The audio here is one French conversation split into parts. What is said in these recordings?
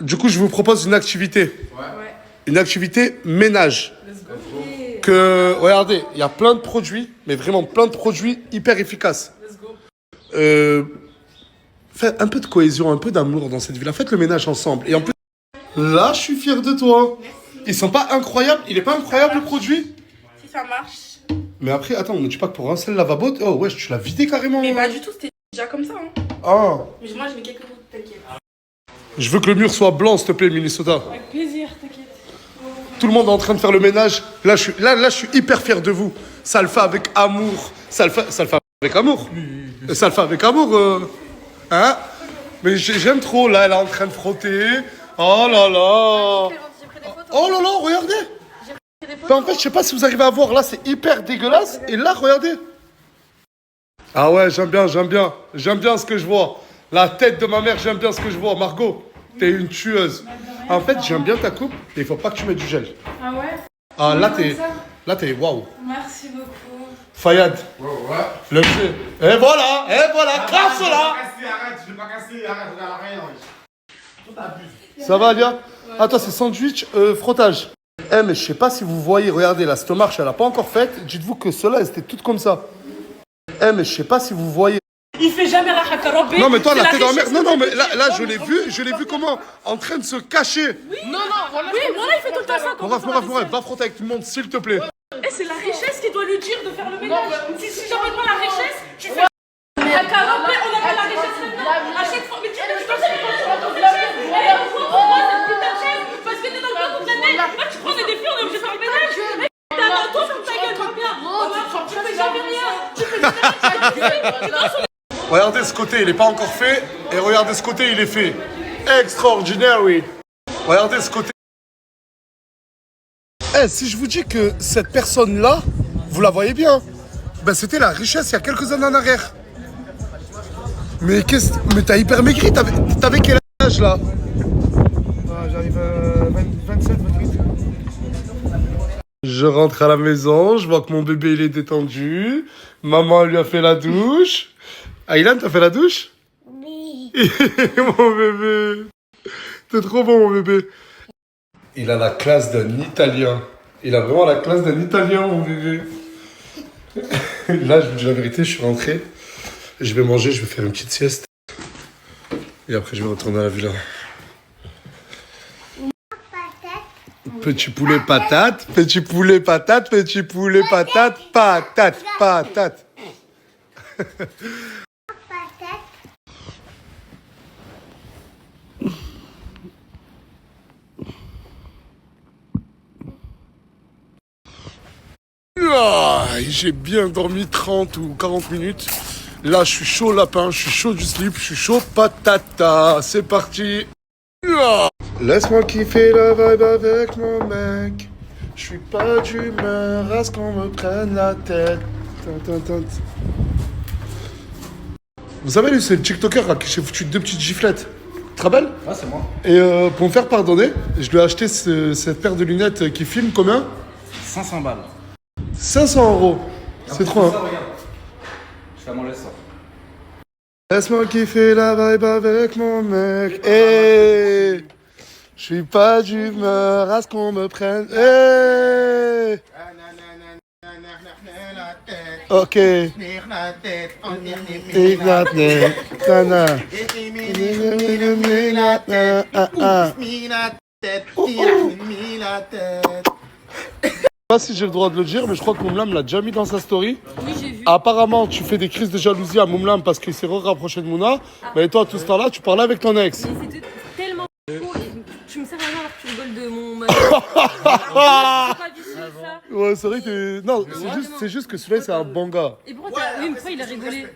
Du coup, je vous propose une activité. Ouais. Une activité ménage. Let's go. Regardez, il y a plein de produits, mais vraiment plein de produits hyper efficaces. Let's go. Faites un peu de cohésion, un peu d'amour dans cette ville. Faites le ménage ensemble. Et en plus, là, je suis fier de toi. Ils sont pas incroyables. Il est pas incroyable le produit? Si ça marche. Mais après, attends, on ne dit pas que pour rincer le lavabo. Oh ouais, tu l'as vidé carrément. Mais pas du tout, c'était déjà comme ça. Hein. Ah. Mais moi, je mets quelques gouttes, t'inquiète. Je veux que le mur soit blanc, s'il te plaît, Minnesota. Avec plaisir, t'inquiète. Tout le monde est en train de faire le ménage. Là, je suis hyper fier de vous. Ça le fait avec amour. Ça le fait avec amour. Ça le fait avec amour. Hein? Mais j'aime trop. Là, elle est en train de frotter. Oh là là. J'ai pris des photos. Oh là là, regardez. J'ai pris des Enfin, photos. en fait, je sais pas si vous arrivez à voir. Là, c'est hyper dégueulasse. Et là, regardez. Ah ouais, j'aime bien. J'aime bien ce que je vois. La tête de ma mère, j'aime bien ce que je vois. Margot, t'es une tueuse. En fait, j'aime bien ta coupe, mais il faut pas que tu mettes du gel. Ah ouais? Ah, Comme ça. waouh. Merci beaucoup. Fayad, Ouais. le jeu. Et voilà, classe là. Arrête, je vais pas casser, arrête, regarde rien. Tout t'abuses. Ça va, Alia? Ah, toi, c'est sandwich, frottage. Eh, mais je sais pas si vous voyez, regardez, là, cette marche, elle a pas encore faite. Dites-vous que ceux-là, elles étaient toutes comme ça. Eh, mais je sais pas si vous voyez. Il fait jamais la hakarobé. Non, mais toi, la tête dans la mer. Non, mais là, je l'ai vu comment? En train de se cacher. Oui, voilà, il fait tout le temps ça. Bref, va frotter avec tout le monde, s'il te plaît. Et c'est la richesse qui doit lui dire de faire le ménage. Si j'appelle pas la richesse, tu fais hakarobé, on appelle la richesse maintenant. À chaque fois, mais tu dois savoir quand tu prends ton chaise. Et pourquoi cette putain de chaise? Parce que t'es dans le coin toute l'année. Là, tu prends des défis, on est obligé de faire le ménage. T'as un toi, faut que ta gueule va bien. Tu fais jamais rien. Tu fais jamais rien. Regardez ce côté, il n'est pas encore fait. Et regardez ce côté, il est fait. Extraordinary. Regardez ce côté. Eh, si je vous dis que cette personne-là, vous la voyez bien, ben c'était la richesse il y a quelques années en arrière. Mais mais t'as hyper maigri, t'avais quel âge là? J'arrive à 27, 28. Je rentre à la maison, je vois que mon bébé il est détendu. Maman lui a fait la douche. Aylan, t'as fait la douche? Oui. Mon bébé. T'es trop bon, mon bébé. Il a la classe d'un Italien. Il a vraiment la classe d'un Italien, mon bébé. Là, je vous dis la vérité, je suis rentré. Je vais manger, je vais faire une petite sieste. Et après, je vais retourner à la villa. Petit poulet patate, petit poulet patate, petit poulet patate, patate. Ah, j'ai bien dormi 30 ou 40 minutes. Là, je suis chaud lapin, je suis chaud du slip, je suis chaud patata. C'est parti. Ah. Laisse-moi kiffer la vibe avec mon mec. Je suis pas d'humeur à ce qu'on me prenne la tête. Vous savez, lui, c'est le TikToker là, qui s'est foutu 2 petites giflettes. Tu te rappelles? Ah, c'est moi. Et pour me faire pardonner, je lui ai acheté cette paire de lunettes qui filme combien? 500 balles. 500 €. C'est trop, hein. Regarde. Je fais mon laisse ça. Laisse-moi kiffer la vibe avec mon mec. Eh, je suis pas d'humeur à ce qu'on me prenne. Eh, ok. Je sais pas si j'ai le droit de le dire, mais je crois que Moumlam l'a déjà mis dans sa story. Oui, j'ai vu. Apparemment, tu fais des crises de jalousie à Moumlam parce qu'il s'est rapproché de Mouna. Mais toi, tout ce temps-là, tu parlais avec ton ex. Mais c'était tellement faux et tu me sers à rien alors que tu rigoles de mon mari. C'est pas du tout ça. Ouais, c'est vrai que non, c'est juste que celui-là, c'est un bon gars. Et pourquoi oui, mais pourquoi il a rigolé?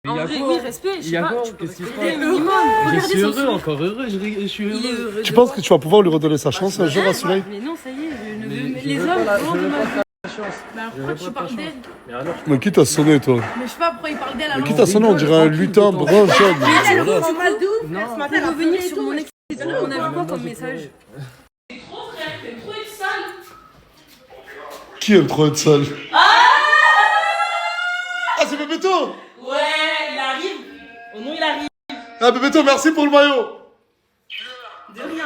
Il y a En vrai, quoi oui, respect, je Il y sais a pas. quoi Tu peux Qu'est-ce qui se respecter passe le minimum. Je Regardez suis son heureux, sourire. encore heureux, je suis Il est heureux. heureux. Tu penses que tu vas pouvoir lui redonner sa chance un jour à Soleil? Mais non, ça y est, je ne veux. je Les veux hommes, pas la- vraiment je de veux ma pas vie. Chance. Bah, Je pourquoi veux tu pas parles ta d'elle? chance. Mais alors, Mais qui t'a sonné, toi? Mais je sais pas pourquoi il parle d'elle Mais alors. qui t'a sonné? On dirait un lutin brun jaune. Elle, Voilà. en mal de ouf. Non. Ce matin, pour revenir sur mon ex, on a vu quoi comme message? Qui aime trop être sale? Ah, c'est Bébéto! Ouais, il arrive. Oh non, il arrive. Ah, Bébéto, merci pour le maillot! De rien.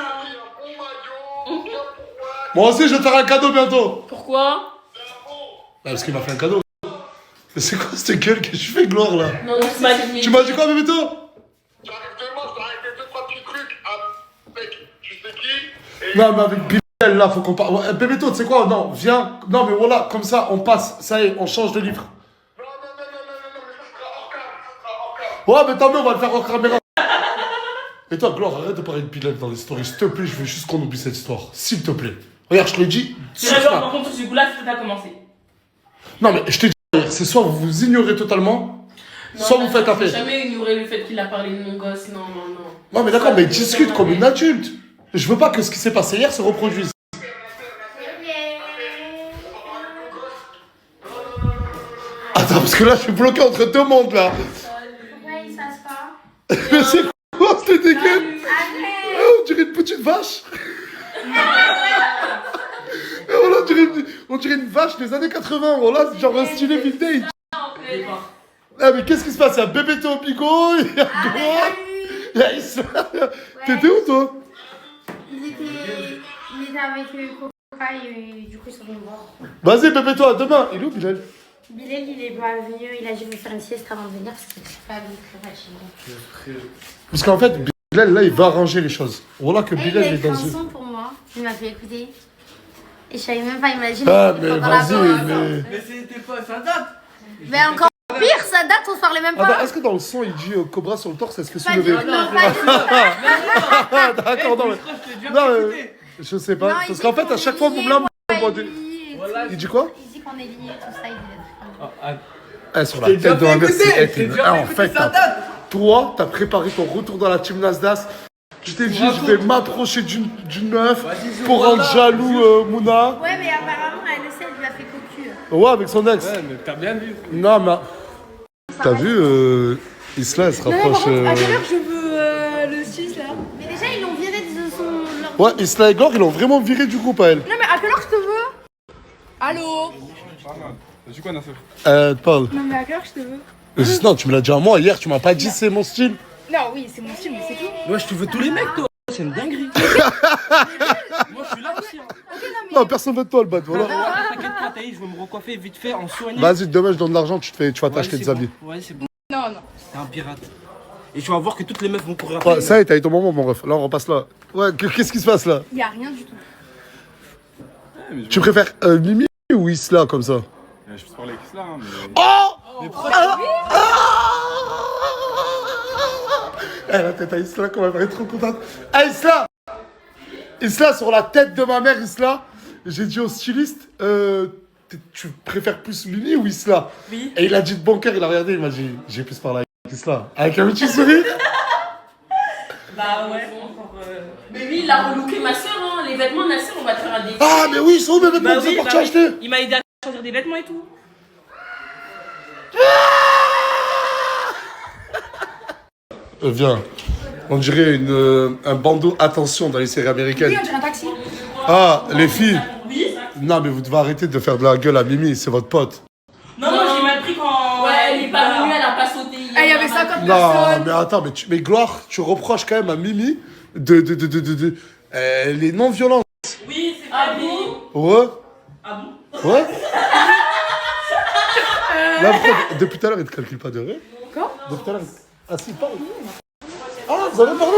Moi aussi, je vais te faire un cadeau bientôt. Pourquoi? Parce qu'il m'a fait un cadeau. Mais c'est quoi cette gueule que je fais, Gloire, là? Non, non, c'est magnifique. Tu m'as dit quoi, Bébéto? J'arrive demain, je t'arrive 2-3 petits trucs avec tu sais qui. Non, mais avec Bilal, là, faut qu'on parle. Ouais, Bébéto, tu sais quoi? Non, viens. Non, mais voilà, comme ça, on passe. Ça y est, on change de livre. Non, mais ça sera hors cadre. Ça sera hors cadre. Ouais, mais tant mieux, on va le faire en caméra. Et toi, Gloire, arrête de parler de Bilal dans les stories. S'il te plaît, je veux juste qu'on oublie cette histoire. S'il te plaît. Regarde, je te l'ai dit. C'est d'accord, par contre, sur ce coup-là, c'est à commencer. Non, mais je t'ai dit, c'est soit vous vous ignorez totalement, soit vous faites appel. Jamais ignorer le fait qu'il a parlé de mon gosse, non. Non, mais d'accord, mais discute comme une adulte. Je veux pas que ce qui s'est passé hier se reproduise. Attends, parce que là, je suis bloqué entre deux mondes, là. Pourquoi il se passe pas? Mais c'est quoi cette dégaine? Allez! On dirait une petite vache. Voilà, on dirait une vache des années 80. Voilà, genre un stylé vintage. Ah, mais qu'est-ce qui se passe? Il y a Bébéto au bigot, il y a Gloire, il y a Issa. T'étais où, toi? Il était avec Coca et du coup ils sont venus me voir. Vas-y, Bébéto, à demain. Il est où, Bilal? Bilal il est pas venu, il a dit de faire une sieste avant de venir parce qu'il était très fatigué. Parce qu'en fait, Bilal, là, il va arranger les choses. Voilà que Et il Bilal a est écrit dans un une... son pour moi, il m'a fait écouter. Et je savais même pas, il m'a dit. Ah, mais vas-y, mais... Mais c'était pas, ça date. Mais encore pire, ça date, on se parlait même Attends, pas. est-ce que dans le son, il dit Cobra sur le torse, elle se fait Pas du soulever? tout, non, pas du tout. Ah, d'accord, non, mais... Non, je sais pas. Non, Parce il qu'en dit fait, qu'on à chaque est fois, vous liés, me l'avez ouais, demandé. il dit- Il dit quoi? Il dit qu'on est liés, tout ça, il dit. Eh, sur la J'ai déjà tête de fait ma mère, écouter, c'est... j'ai Eh, déjà en fait fait, écouter, ça date. toi, t'as préparé ton retour dans la team Nasdaq. Tu t'es dit, je vais m'approcher d'une meuf Vas-y, pour rendre jaloux Mouna. Ouais, mais apparemment, elle le sait, elle lui a fait cocu. Ouais, avec son ex. Ouais, mais t'as bien vu. Non, mais... T'as vu, Isla, elle se rapproche... je veux le 6 là. Mais déjà, ils l'ont viré de son. Ouais, Isla et Glore, ils l'ont vraiment viré du groupe à elle. Non mais à quelle heure je te veux? Allô? T'as dit quoi, Nasser? Parle. Non mais à quelle heure je te veux? Non, tu me l'as dit à moi hier, tu m'as pas dit c'est mon style. Non oui c'est mon style mais c'est tout. Ouais, je te veux tous les mecs, toi. C'est une dinguerie. Moi, je suis là aussi. Hein. Non, personne veut de toi, le bad, voilà. T'inquiète pas, Taïs, je vais me recoiffer vite fait en soigné. Vas-y, demain, je donne de l'argent, tu vas t'acheter des habits. Ouais, c'est bon. Non. T'es un pirate. Et tu vas voir que toutes les meufs vont courir après. Ouais, ça y est, t'as eu ton moment, mon ref. Là, on repasse là. Ouais, qu'est-ce qui se passe là? Y a rien du tout. Tu préfères Mimi ou Isla comme ça? Je peux parler avec Isla, hein, mais... Oh! La tête à Isla, quand même, elle est trop contente. Ah, Isla! Isla, sur la tête de ma mère, Isla, j'ai dit au styliste, tu préfères plus Mimi ou Isla? Oui. Et il a dit de bon cœur, il a regardé, il m'a dit, j'ai plus parlé avec Isla. Avec un petit sourire. Bah ouais. Mais lui, il a relooké ma soeur, hein. Les vêtements de Nasser, on va te faire un défi. Ah, mais oui, ils sont où mes vêtements? C'est parti acheter. Il m'a aidé à choisir des vêtements et tout. Viens. On dirait un bandeau attention dans les séries américaines. Oui on dirait un taxi. Ah, les filles. Oui. Non, mais vous devez arrêter de faire de la gueule à Mimi, c'est votre pote. Non, j'ai mal pris quand. Ouais, elle est pas venue, elle a pas sauté. Ah, il y avait 50 Non, personnes. mais attends, mais Gloire, tu reproches quand même à Mimi de les non-violences. Oui, c'est pas bon. Ouais. Ah bon? Ouais. Là, depuis tout à l'heure, il te calcule pas de rire. Quoi? Depuis tout à l'heure. Ah si, parle. Ah, vous avez parlé.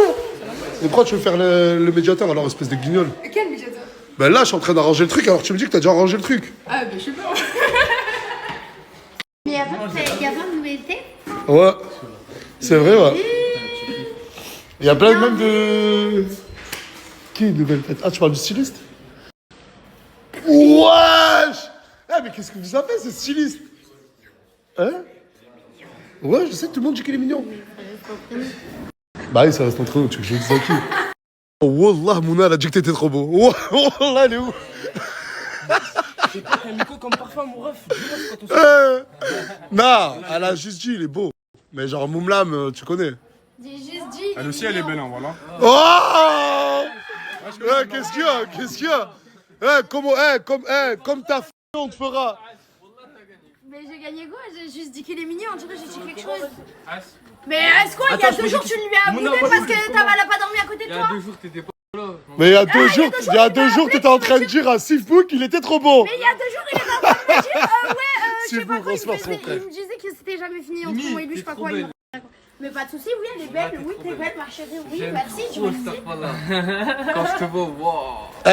Et pourquoi tu veux faire le médiateur alors, espèce de guignol? Quel médiateur? Ben là, je suis en train d'arranger le truc, alors tu me dis que t'as déjà arrangé le truc. Ah bah je sais pas. Mais il y a pas de nouveauté. Ouais. C'est vrai, ouais. Il y a plein même de... Qui est une nouvelle tête? Ah, tu parles du styliste? Wesh! Eh, mais qu'est-ce que vous avez, ce styliste? Hein? Ouais, je sais que tout le monde dit qu'il est mignon. Bah oui, ça reste entre nous, tu veux que je le dise à qui? Oh, Wallah, Mouna, elle a dit que t'étais trop beau. Wallah, elle est où? C'est pas un Miko comme parfum, mon ref. Dis-moi, c'est quoi ton Non, elle a juste dit, il est beau. Mais genre, Moumlam, tu connais. J'ai juste dit. Elle aussi, elle est belle, hein, voilà. Oh! Qu'est-ce qu'il y a? Qu'est-ce qu'il y a? Comme ta f***, on te fera. Mais j'ai gagné quoi? J'ai juste dit qu'il est mignon, on dirait que j'ai dit quelque chose. As. Mais est-ce quoi? Il y a Attends, je 2 me jours, dis tu que- lui as Mouna, boudé moi, parce je voulais que elle a pas dormi à côté Il de y toi? a 2 jours, t'étais pas. Mais il y a 2 jours, t'étais en train de dire à Sifou qu'il était trop bon. Mais il y a 2 jours, il était en train de me dire, je sais Sifou, pas quoi, grosse force, mon frère. il me disait que c'était jamais fini entre moi et lui, je sais pas quoi. Mais pas de soucis, oui, elle est belle, oui, t'es belle, ma chérie, oui, merci, tu m'as dit. Quand je te vois, waouh.